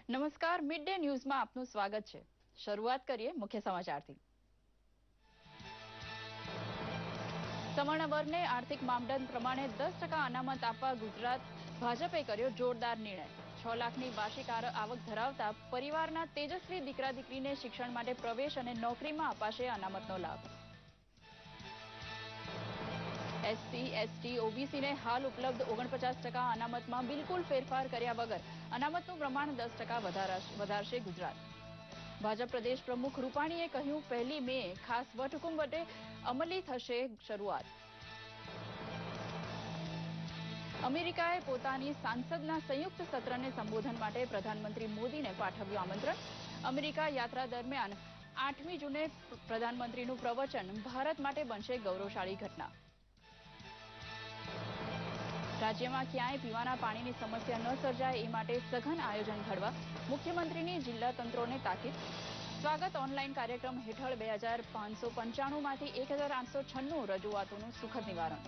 નમસ્કાર, mid day ન્યૂઝમાં આપનું સ્વાગત છે. શરૂઆત કરીએ મુખ્ય સમાચારથી. સવર્ણ વર્ગને આર્થિક માપદંડ પ્રમાણે 10% અનામત આપવા ગુજરાત ભાજપે કર્યો જોરદાર નિર્ણય. 6 લાખની વાર્ષિક આવક ધરાવતા પરિવારના તેજસ્વી દીકરા દીકરીને શિક્ષણ માટે પ્રવેશ અને નોકરીમાં અપાશે અનામતનો લાભ. એસસી, એસટી, ઓબીસીને હાલ ઉપલબ્ધ 49% અનામતમાં બિલકુલ ફેરફાર કર્યા વગર અનામતનું પ્રમાણ 10% વધારશે ગુજરાત. ભાજપ પ્રદેશ પ્રમુખ રૂપાણીએ કહ્યું, 1 મે ખાસ વટહુકમ વડે અમલી થશે શરૂઆત. અમેરિકાએ પોતાની સાંસદના સંયુક્ત સત્રને સંબોધન માટે પ્રધાનમંત્રી મોદીને પાઠવ્યું આમંત્રણ. અમેરિકા યાત્રા દરમિયાન 8મી જૂને પ્રધાનમંત્રીનું પ્રવચન ભારત માટે બનશે ગૌરવશાળી ઘટના. રાજ્યમાં ક્યાંય પીવાના પાણીની સમસ્યા ન સર્જાય એ માટે સઘન આયોજન ઘડવા મુખ્યમંત્રીની જિલ્લા તંત્રોને તાકીદ. સ્વાગત ઓનલાઈન કાર્યક્રમ હેઠળ 2595માંથી 1896 રજૂઆતોનું સુખદ નિવારણ.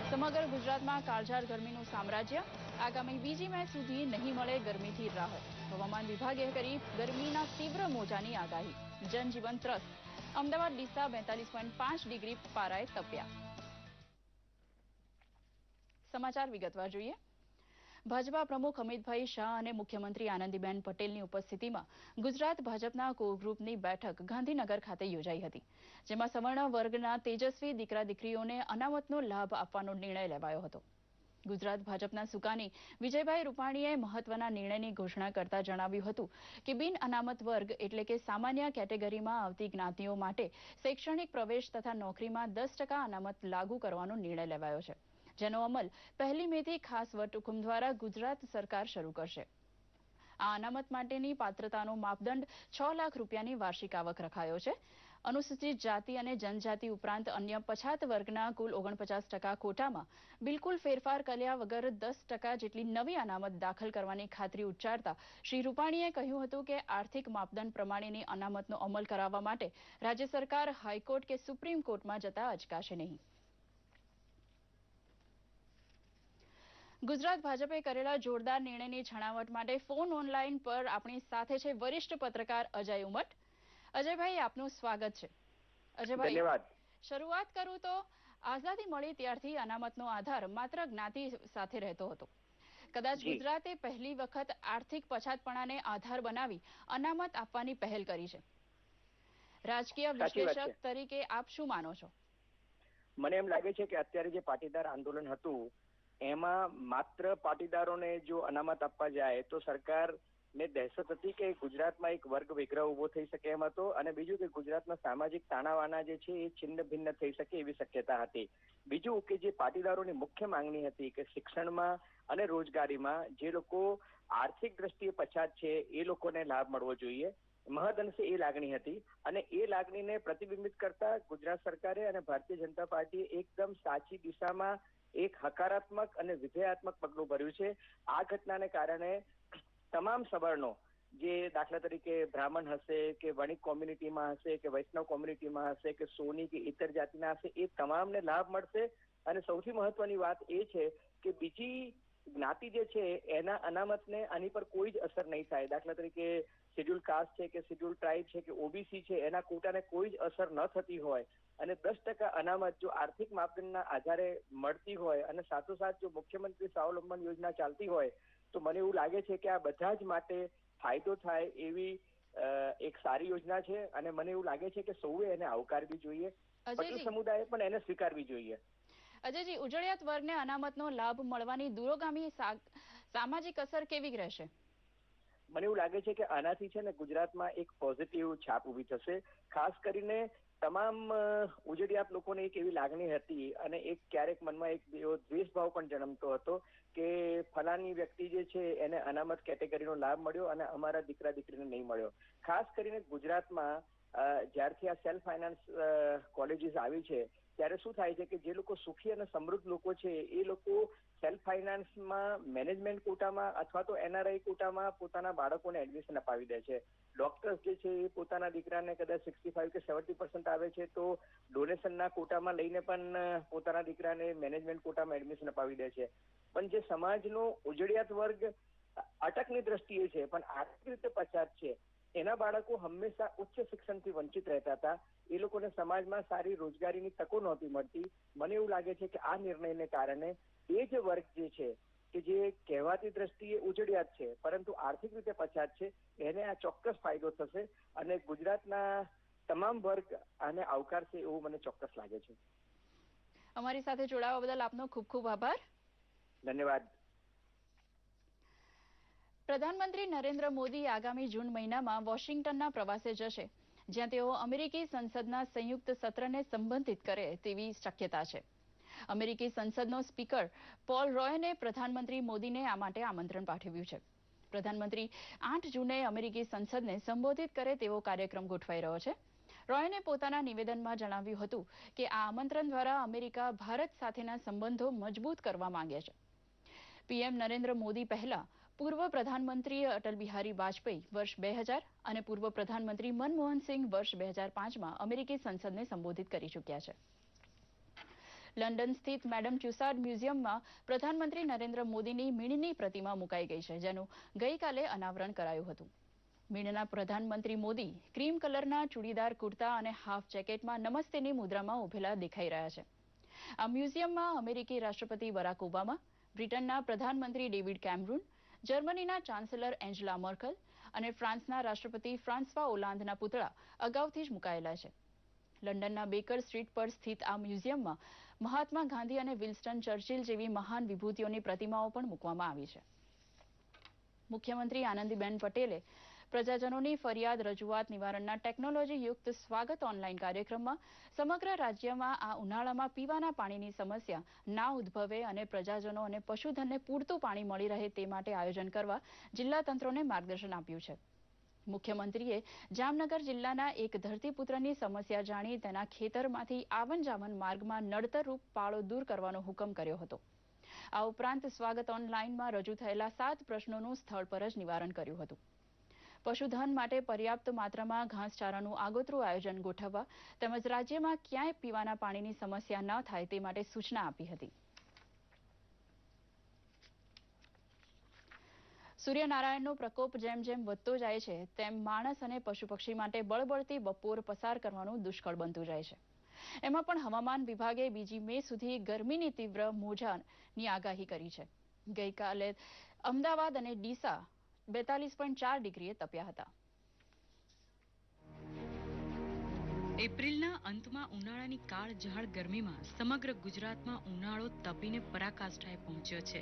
સમગ્ર ગુજરાતમાં કાળઝાળ ગરમીનું સામ્રાજ્ય. આગામી 2 મે સુધી નહીં મળે ગરમીથી રાહત. હવામાન વિભાગે કરી ગરમીના તીવ્ર મોજાની આગાહી. જનજીવન ત્રસ્ત. અમદાવાદ, ડીસા 42.5 ડિગ્રી પારાએ તપ્યા. સમાચાર વિગતવાર જોઈએ. ભાજપા પ્રમુખ અમિતભાઈ શાહ અને મુખ્યમંત્રી આનંદીબેન પટેલની ઉપસ્થિતિમાં ગુજરાત ભાજપના કોર ગ્રુપની બેઠક ગાંધીનગર ખાતે યોજાઈ હતી, જેમાં સવર્ણ વર્ગના તેજસ્વી દીકરા દીકરીઓને અનામતનો લાભ આપવાનો નિર્ણય લેવાયો હતો. ગુજરાત ભાજપના સુકાની વિજયભાઈ રૂપાણીએ મહત્વના નિર્ણયની ઘોષણા કરતા જણાવ્યું હતું કે બિન અનામત વર્ગ એટલે કે સામાન્ય કેટેગરીમાં આવતી જ્ઞાતિઓ માટે શૈક્ષણિક પ્રવેશ તથા નોકરીમાં 10% અનામત લાગુ કરવાનો નિર્ણય લેવાયો છે, જેનો અમલ 1 મેથી ખાસ વટહુકમ દ્વારા ગુજરાત સરકાર શરૂ કરશે. આ અનામત માટેની પાત્રતાનો માપદંડ 6 લાખ રૂપિયાની વાર્ષિક આવક રખાયો છે. અનુસૂચિત જાતિ અને જનજાતિ ઉપરાંત અન્ય પછાત વર્ગના કુલ 49% કોટામાં બિલકુલ ફેરફાર કર્યા વગર 10% જેટલી નવી અનામત દાખલ કરવાની ખાતરી ઉચ્ચારતા શ્રી રૂપાણીએ કહ્યું હતું કે આર્થિક માપદંડ પ્રમાણેની અનામતનો અમલ કરાવવા માટે રાજ્ય સરકાર હાઈકોર્ટ કે સુપ્રીમ કોર્ટમાં જતા અચકાશે નહીં. ગુજરાત ભાજપે કરેલા જોરદાર નિર્ણયની છણાવટ માટે ફોન ઓનલાઈન પર આપણી સાથે છે વરિષ્ઠ પત્રકાર અજય ઉમટ. અજયભાઈ, આપનું સ્વાગત છે. અજયભાઈ, ધન્યવાદ. શરૂઆત કરું તો આઝાદી મળી ત્યારથી અનામતનો આધાર માત્ર જ્ઞાતિ સાથે રહેતો હતો. કદાચ ગુજરાતે પહેલી વખત આર્થિક પછાતપણાને આધાર બનાવી અનામત આપવાની પહેલ કરી છે. રાજકીય વિશ્લેષક તરીકે આપ શું માનો છો? મને એમ લાગે છે કે અત્યારે જે પાટીદાર આંદોલન હતું એમાં માત્ર પાટીદારોને જો અનામત આપવા જાય તો સરકારને દહેશત હતી કે ગુજરાતમાં એક વર્ગ વિગ્રહ ઉભો થઈ શકે એમ હતો, અને બીજું કે ગુજરાતમાં સામાજિક તાણાવાના જે છે એ છિન્ન ભિન્ન થઈ શકે એવી શક્યતા હતી. બીજું કે જે પાટીદારોની મુખ્ય માંગણી હતી કે શિક્ષણમાં અને રોજગારીમાં જે લોકો આર્થિક દ્રષ્ટિએ પછાત છે એ લોકોને લાભ મળવો જોઈએ, મહદઅંશે એ લાગણી હતી. અને એ લાગણીને પ્રતિબિંબિત કરતા ગુજરાત સરકારે અને ભારતીય જનતા પાર્ટીએ એકદમ સાચી દિશામાં એક હકારાત્મક અને વિધેયાત્મક પગલું ભર્યું છે. આ ઘટનાને કારણે તમામ સવર્ણો, જે દાખલા તરીકે બ્રાહ્મણ હશે કે વણિક કોમ્યુનિટીમાં હશે કે વૈષ્ણવ કોમ્યુનિટીમાં હશે કે સોની કે ઇતર જાતિના હશે, એ તમામને લાભ મળશે. અને સૌથી મહત્વની વાત એ છે કે બીજી જ્ઞાતિ જે છે એના અનામતને આની પર કોઈ જ અસર નહીં થાય. દાખલા તરીકે શેડ્યુલ કાસ્ટ છે કે શેડ્યુલ ટ્રાઇબ છે કે ઓબીસી છે, એના કોટાને કોઈ જ અસર ન થતી હોય અને 10% અનામત જો આર્થિક માપદંડના આધારે મળતી હોય અને સાથોસાથ જો મુખ્યમંત્રી સ્વાવલંબન યોજના ચાલતી હોય તો મને એવું લાગે છે કે આ બધા જ માટે ફાયદો થાય એવી એક સારી યોજના છે. અને મને એવું લાગે છે કે સૌએ એને આવકારવી જોઈએ, પટેલ સમુદાયે પણ એને સ્વીકારવી જોઈએ. અજયજી, ઉજળિયાત વર્ગને અનામતનો લાભ મળવાની દૂરોગામી સામાજિક અસર કેવી રહેશે? મને એવું લાગે છે કે આનાથી છે ને ગુજરાતમાં એક પોઝિટિવ છાપ ઉભી થશે. ખાસ કરીને તમામ ઉજળિયાત લોકોને એક એવી લાગણી હતી અને એક ક્યારેક મનમાં એક એવો દ્વેષભાવ પણ જન્મતો હતો કે ફલાની વ્યક્તિ જે છે એને અનામત કેટેગરીનો લાભ મળ્યો અને અમારા દીકરા દીકરીને નહીં મળ્યો. ખાસ કરીને ગુજરાતમાં જ્યારથી આ સેલ્ફ ફાઇનાન્સ કોલેજીસ આવી છે ત્યારે શું થાય છે કે જે લોકો સુખી અને સમૃદ્ધ લોકો છે એ લોકો સેલ્ફ ફાઇનાન્સમાં મેનેજમેન્ટ કોટામાં અથવા તો એનઆરઆઈ કોટામાં પોતાના બાળકોને એડમિશન અપાવી દે છે. ડોક્ટર્સ જે છે એ પોતાના દીકરાને કદાચ 65 કે 70% આવે છે તો ડોનેશનના કોટામાં લઈને પણ પોતાના દીકરાને મેનેજમેન્ટ કોટામાં એડમિશન અપાવી દે છે. પણ જે સમાજનો ઉજળિયાત વર્ગ અટકની દ્રષ્ટિએ છે પણ આર્થિક રીતે પછાત છે એના બાળકો હંમેશા ઉચ્ચ શિક્ષણથી વંચિત રહેતા હતા. એ લોકોને સમાજમાં સારી રોજગારીની તકો નહોતી મળતી. મને એવું લાગે છે કે આ નિર્ણયને કારણે એ જ વર્ગ જે છે કે જે કહેવાતી દ્રષ્ટિએ ઉજળિયાત છે પરંતુ આર્થિક રીતે પછાત છે એને આ ચોક્કસ ફાયદો થશે અને ગુજરાતના તમામ વર્ગ આને આવકારશે એવું મને ચોક્કસ લાગે છે. અમારી સાથે જોડાવા બદલ આપનો ખૂબ ખૂબ આભાર. ધન્યવાદ. પ્રધાનમંત્રી નરેન્દ્ર મોદી આગામી જૂન મહિનામાં વોશિંગ્ટનના પ્રવાસે જશે, જ્યાં તેઓ અમેરિકી સંસદના સંયુક્ત સત્રને સંબોધિત કરે તેવી શક્યતા છે. અમેરિકી સંસદનો સ્પીકર પોલ રોયને પ્રધાનમંત્રી મોદીને આ માટે આમંત્રણ પાઠવ્યું છે. પ્રધાનમંત્રી 8 જૂને અમેરિકી સંસદને સંબોધિત કરે તેવો કાર્યક્રમ ગોઠવાઈ રહ્યો છે. રોયને પોતાના નિવેદનમાં જણાવ્યું હતું કે આ આમંત્રણ દ્વારા અમેરિકા ભારત સાથેના સંબંધો મજબૂત કરવા માંગે છે. પીએમ નરેન્દ્ર મોદી પહેલા પૂર્વ પ્રધાનમંત્રી અટલ બિહારી વાજપેયી વર્ષ 2000 અને પૂર્વ પ્રધાનમંત્રી મનમોહન સિંહ વર્ષ 2005માં અમેરિકી સંસદને સંબોધિત કરી ચૂક્યા છે. લંડન સ્થિત મેડમ ટ્યુસાડ મ્યુઝિયમમાં પ્રધાનમંત્રી નરેન્દ્ર મોદીની મીણની પ્રતિમા મુકાઈ ગઈ છે, જેનું ગઈકાલે અનાવરણ કરાયું હતું. મીણના પ્રધાનમંત્રી મોદી ક્રીમ કલરના ચૂડીદાર કુર્તા અને હાફ જેકેટમાં નમસ્તેની મુદ્રામાં ઉભેલા દેખાઈ રહ્યા છે. આ મ્યુઝિયમમાં અમેરિકી રાષ્ટ્રપતિ બરાક ઓબામા, બ્રિટનના પ્રધાનમંત્રી ડેવિડ કેમરૂન, જર્મનીના ચાન્સેલર એન્જેલા મર્કલ અને ફ્રાન્સના રાષ્ટ્રપતિ ફ્રાન્સવા ઓલાંદના પુતળા અગાઉથી જ મુકાયેલા છે. લંડનના બેકર સ્ટ્રીટ પર સ્થિત આ મ્યુઝિયમમાં મહાત્મા ગાંધી અને વિન્સ્ટન ચર્ચિલ જેવી મહાન વિભૂતિઓની પ્રતિમાઓ પણ મૂકવામાં આવી છે. મુખ્યમંત્રી આનંદીબેન પટેલે પ્રજાજનોની ફરિયાદ રજૂઆત નિવારણના ટેકનોલોજીયુક્ત સ્વાગત ઓનલાઈન કાર્યક્રમમાં સમગ્ર રાજ્યમાં આ ઉનાળામાં પીવાના પાણીની સમસ્યા ના ઉદ્ભવે અને પ્રજાજનો અને પશુધનને પૂરતું પાણી મળી રહે તે માટે આયોજન કરવા જિલ્લા તંત્રોને માર્ગદર્શન આપ્યું છે. મુખ્યમંત્રીએ જામનગર જિલ્લાના એક ધરતીપુત્રની સમસ્યા જાણી તેના ખેતરમાંથી આવન જાવન માર્ગમાં નડતરરૂપ પાળો દૂર કરવાનો હુકમ કર્યો હતો. આ ઉપરાંત સ્વાગત ઓનલાઈનમાં રજૂ થયેલા 7 પ્રશ્નોનું સ્થળ પર જ નિવારણ કર્યું હતું. પશુધન માટે પર્યાપ્ત માત્રામાં ઘાસચારાનું આગોતરું આયોજન ગોઠવવા તેમજ રાજ્યમાં ક્યાંય પીવાના પાણીની સમસ્યા ન થાય તે માટે સૂચના આપી હતી. સૂર્યનારાયણનો પ્રકોપ જેમ જેમ વધતો જાય છે તેમ માણસ અને પશુ પક્ષી માટે બળબળતી બપોર પસાર કરવાનું દુષ્કળ બનતું જાય છે. એમાં પણ હવામાન વિભાગે 2 મે સુધી ગરમીની તીવ્ર મોજાની આગાહી કરી છે. ગઈકાલે અમદાવાદ અને ડીસા 42.4 ડિગ્રીએ તપ્યા હતા. એપ્રિલના અંતમાં ઉનાળાની કાળઝાળ ગરમીમાં સમગ્ર ગુજરાતમાં ઉનાળો તપીને પરાકાષ્ઠાએ પહોંચ્યો છે.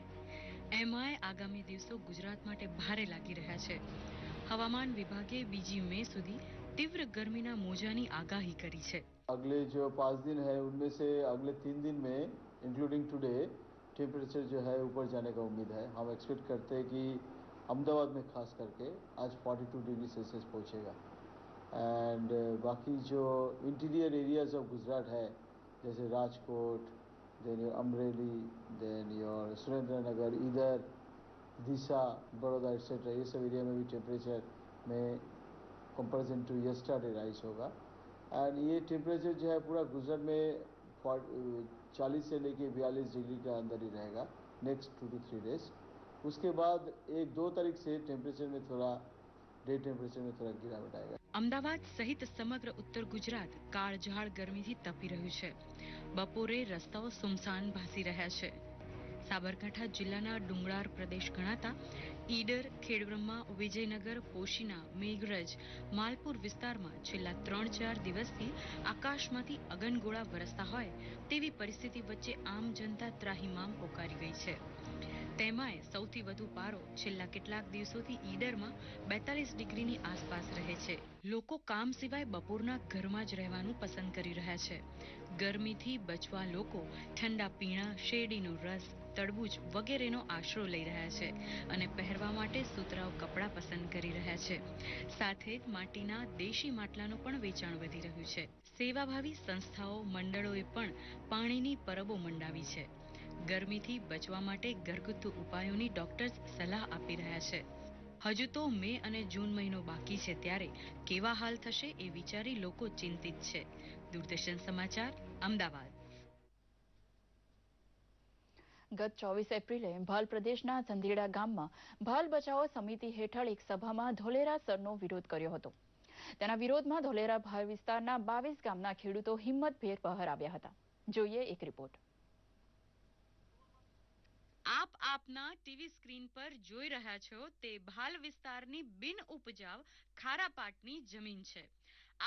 એમાંય આગામી દિવસો ગુજરાત માટે ભારે લાગી રહ્યા છે. હવામાન વિભાગે 2 મે સુધી तीव्र गर्मी मोजानी आगाही करी है. अगले जो 5 दिन है उनमें से अगले 3 दिन में इंक्लूडिंग टुडे टेम्परेचर जो है ऊपर जाने का उम्मीद है. हम एक्सपेक्ट करते हैं कि अहमदाबाद में खास करके आज 42 डिग्री सेल्सियस पहुंचेगा. एंड बाकी जो इंटीरियर एरियाज ऑफ गुजरात है जैसे Rajkot, then your Amreli, then your Surendranagar, इधर दिशा, बड़ौदा एक्सेट्रा, ये सब एरिया में भी टेम्परेचर में कंपेरिजन टू यस्टरडे राइज होगा. एंड ये टेम्परेचर जो है पूरा गुजरात में 40 से लेके 42 डिग्री का अंदर ही रहेगा नेक्स्ट 2 to 3 डेज. उसके बाद 1-2 तारीख से टेम्परेचर में थोड़ा डे टेम्परेचर में थोड़ा गिरावट आएगा. અમદાવાદ સહિત સમગ્ર ઉત્તર ગુજરાત કાળઝાળ ગરમીથી તપી રહ્યું છે. બપોરે રસ્તાઓ સુમસાન ભાસી રહ્યા છે. સાબરકાંઠા જિલ્લાના ડુંગરાળ પ્રદેશ ગણાતા ઈડર, ખેડબ્રહ્મા, વિજયનગર, પોશીના, મેઘરજ, માલપુર વિસ્તારમાં છેલ્લા 3-4 દિવસથી આકાશમાંથી અગનગોળા વરસતા હોય તેવી પરિસ્થિતિ વચ્ચે આમ જનતા ત્રાહિમામ પોકારી ગઈ છે. તેમાંય સૌથી વધુ પારો છેલ્લા કેટલાક દિવસોથી ઈડરમાં 42 ડિગ્રીની આસપાસ રહે છે. લોકો કામ સિવાય બપોરના ઘરમાં જ રહેવાનું પસંદ કરી રહ્યા છે. ગરમીથી બચવા લોકો ઠંડા પીણા, શેરડીનો રસ, તરબૂચ વગેરેનો આશરો લઈ રહ્યા છે અને પહેરવા માટે સુતરાઉ કપડાં પસંદ કરી રહ્યા છે. સાથે જ માટીના દેશી માટલાનું પણ વેચાણ વધી રહ્યું છે. સેવાભાવી સંસ્થાઓ, મંડળોએ પણ પાણીની પરબો મંડાવી છે. ગરમીથી બચવા માટે ઘરગથ્થુ ઉપાયોની ડોક્ટર્સ સલાહ આપી રહ્યા છે. હજુ તો મે અને જૂન મહિનો બાકી છે ત્યારે કેવા હાલ થશે એ વિચારી લોકો ચિંતિત છે. દૂરદર્શન સમાચાર, અમદાવાદ. ગત 24 એપ્રિલે ભાલ પ્રદેશના ચંદીડા ગામમાં ભાલ બચાવો સમિતિ હેઠળ એક સભામાં ધોલેરા સરનો વિરોધ કર્યો હતો. તેના વિરોધમાં ધોલેરા ભાલ વિસ્તારના 22 ગામના ખેડૂતો હિંમતભેર બહાર આવ્યા હતા. જોઈએ એક રિપોર્ટ. આપ આપના ટીવી સ્ક્રીન પર જોઈ રહ્યા છો તે ભાલ વિસ્તારની બિન ઉપજાવ ખારાપાટની જમીન છે.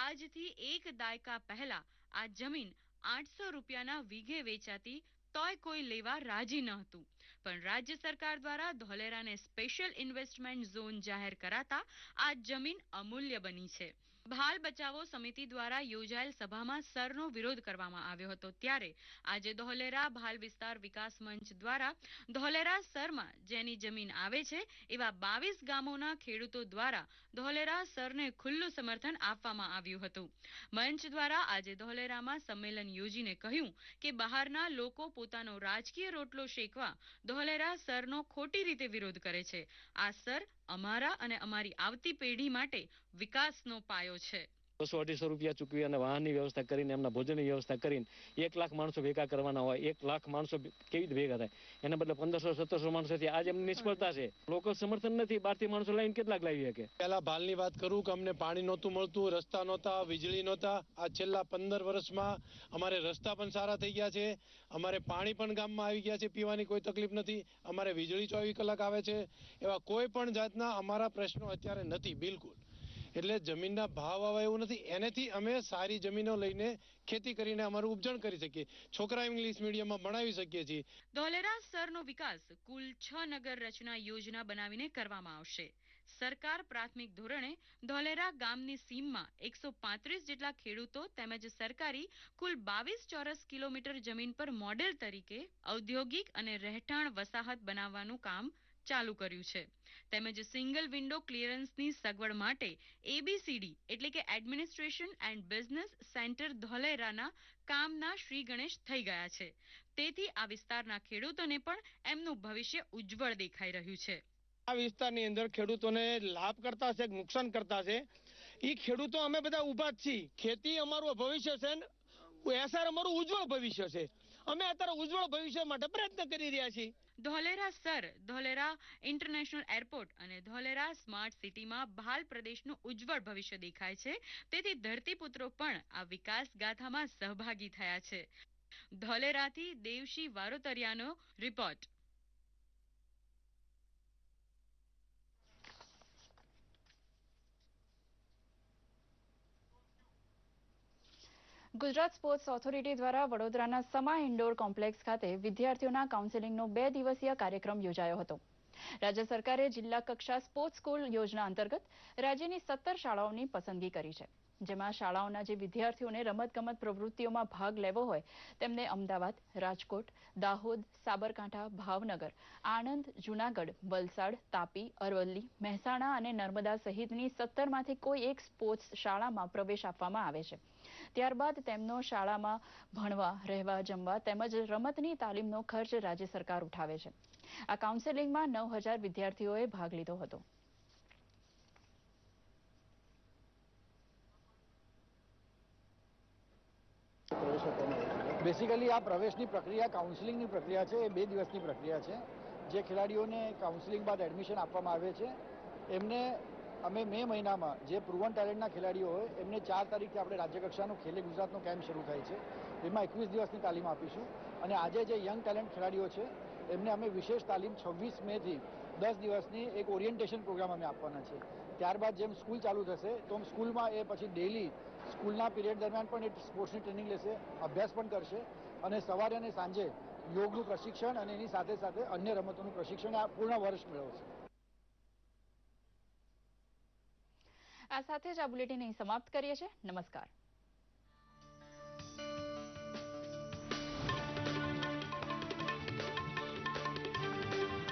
આજથી એક દાયકા પહેલા આ જમીન 800 રૂપિયાના વીઘે વેચાતી તોય કોઈ લેવા રાજી ન હતું. પણ રાજ્ય સરકાર દ્વારા ધોલેરાને સ્પેશિયલ ઇન્વેસ્ટમેન્ટ ઝોન જાહેર કરાતા આ જમીન અમૂલ્ય બની છે. ભાલ બચાવો સમિતિ દ્વારા યોજાયેલ સભામાં સરનો વિરોધ કરવામાં આવ્યો હતો. ત્યારે આજે ધોલેરા ભાલ વિસ્તાર વિકાસ મંચ દ્વારા ધોલેરા સરમાં જેની જમીન આવે છે એવા 22 ગામોના ખેડૂતો દ્વારા ધોલેરા સરને ખુલ્લું સમર્થન આપવામાં આવ્યું હતું. મંચ દ્વારા આજે ધોલેરામાં સંમેલન યોજીને કહ્યું કે બહારના લોકો પોતાનો રાજકીય રોટલો શેકવા ધોલેરા સરનો ખોટી રીતે વિરોધ કરે છે. આ સર અમારા અને અમારી આવતી પેઢી માટે વિકાસનો પાયો છે. 200-250 રૂપિયા ચૂકવી અને વાહનની વ્યવસ્થા કરીને એમના ભોજનની વ્યવસ્થા કરીને 1 લાખ માણસો ભેગા કરવાના હોય. 1 લાખ માણસો કેવી રીતે ભેગા થાય? એના બદલે 1500-1700 માણસોથી આજે એમની નિષ્ફળતા છે. લોકલ સમર્થન નથી. બહારથી માણસો લાવીને કેટલાક લાવી શકે? પહેલા ભાલની વાત કરું કે અમને પાણી નહોતું મળતું, રસ્તા નહોતા, વીજળી નહોતા. આ છેલ્લા 15 વર્ષમાં અમારે રસ્તા પણ સારા થઈ ગયા છે. અમારે પાણી પણ ગામમાં આવી ગયા છે. પીવાની કોઈ તકલીફ નથી. અમારે વીજળી 24 કલાક આવે છે. એવા કોઈ પણ જાતના અમારા પ્રશ્નો અત્યારે નથી બિલકુલ. એટલે જમીનના ભાવ આવે એવું નથી. એનેથી અમે સારી જમીનો લઈને ખેતી કરીને અમારું ઉપજણ કરી શકીએ. છોકરા ઇંગ્લિશ મીડિયમમાં ભણાવી શકીએ છીએ. ધોલેરા સરનો વિકાસ કુલ 6 નગર રચના યોજના બનાવીને કરવામાં આવશે. સરકાર પ્રાથમિક ધોરણે ધોલેરા ગામની સીમમાં 135 જેટલા ખેડૂતો તેમજ સરકારી કુલ 22 ચોરસ કિલોમીટર જમીન પર મોડેલ તરીકે ઔદ્યોગિક અને રહેઠાણ વસાહત બનાવવાનું કામ ચાલુ કર્યું છે. તેમજ સિંગલ વિન્ડો ક્લિયરન્સની સગવડ માટે ABCD એટલે કે એડમિનિસ્ટ્રેશન એન્ડ બિઝનેસ સેન્ટર ધોલેરાના કામના શ્રી ગણેશ થઈ ગયા છે. તેથી આ વિસ્તારના ખેડૂતોને પણ એમનું ભવિષ્ય ઉજ્જવળ દેખાઈ રહ્યું છે. આ વિસ્તારની અંદર ખેડૂતોને લાભ કરતા છે, નુકસાન કરતા છે. એ ખેડૂતો અમે બધા ઊભા જ છીએ. ખેતી અમારું ભવિષ્ય છે ને એસઆર અમારું ઉજ્જવળ ભવિષ્ય છે. અમે અત્યારે ઉજ્જવળ ભવિષ્ય માટે પ્રયત્ન કરી રહ્યા છીએ. Dholera sir, Dholera international airport અને ધોલેરા સ્માર્ટ સિટીમાં ભાલ પ્રદેશનું ઉજ્જવળ ભવિષ્ય દેખાય છે. તેથી ધરતીપુત્રો પણ આ વિકાસ ગાથામાં સહભાગી થયા છે. ધોલેરાથી દેવશી વારોતરિયાનો રિપોર્ટ. ગુજરાત સ્પોર્ટ્સ ઓથોરિટી દ્વારા વડોદરાના સમા ઇન્ડોર કોમ્પ્લેક્સ ખાતે વિદ્યાર્થીઓના કાઉન્સેલિંગનો 2 દિવસીય કાર્યક્રમ યોજાયો હતો. રાજ્ય સરકારે જિલ્લા કક્ષા સ્પોર્ટ્સ સ્કૂલ યોજના અંતર્ગત રાજ્યની 17 શાળાઓની પસંદગી કરી છે. જેમાં શાળાઓના જે વિદ્યાર્થીઓને રમતગમત પ્રવૃત્તિઓમાં ભાગ લેવો હોય તેમને અમદાવાદ, રાજકોટ, દાહોદ, સાબરકાંઠા, ભાવનગર, આણંદ, જૂનાગઢ, વલસાડ, તાપી, અરવલ્લી, મહેસાણા અને નર્મદા સહિતની 17માંથી કોઈ એક સ્પોર્ટ્સ શાળામાં પ્રવેશ આપવામાં આવે છે. ત્યારબાદ તેમનો શાળામાં ભણવા, રહેવા, જમવા તેમજ રમતની તાલીમનો ખર્ચ રાજ્ય સરકાર ઉઠાવે છે. આ કાઉન્સેલિંગમાં 9000 વિદ્યાર્થીઓએ ભાગ લીધો હતો. બેસિકલી આ પ્રવેશની પ્રક્રિયા કાઉન્સેલિંગની પ્રક્રિયા છે. એ 2 દિવસની પ્રક્રિયા છે. જે ખેલાડીઓને કાઉન્સેલિંગ બાદ એડમિશન આપવામાં આવે છે એમને અમે મે મહિનામાં જે પ્રુવન ટેલેન્ટના ખેલાડીઓ હોય એમને 4 તારીખથી આપણે રાજ્યકક્ષાનો ખેલે ગુજરાતનો કેમ્પ શરૂ થાય છે. એમાં 21 દિવસની તાલીમ આપીશું. અને આજે જે યંગ ટેલેન્ટ ખેલાડીઓ છે એમને અમે વિશેષ તાલીમ 26 મેથી 10 દિવસની એક ઓરિએન્ટેશન પ્રોગ્રામ અમે આપવાના છે. ત્યારબાદ જેમ સ્કૂલ ચાલુ થશે તો સ્કૂલમાં એ પછી ડેલી સ્કૂલના પીરિયડ દરમિયાન પણ એ સ્પોર્ટ્સની ટ્રેનિંગ લેશે, અભ્યાસ પણ કરશે અને સવારે અને સાંજે યોગનું પ્રશિક્ષણ અને એની સાથે સાથે અન્ય રમતોનું પ્રશિક્ષણ આ પૂર્ણ વર્ષ મેળવશે. આ સાથે જ આ બુલેટિન અહીં સમાપ્ત કરીએ છીએ. નમસ્કાર.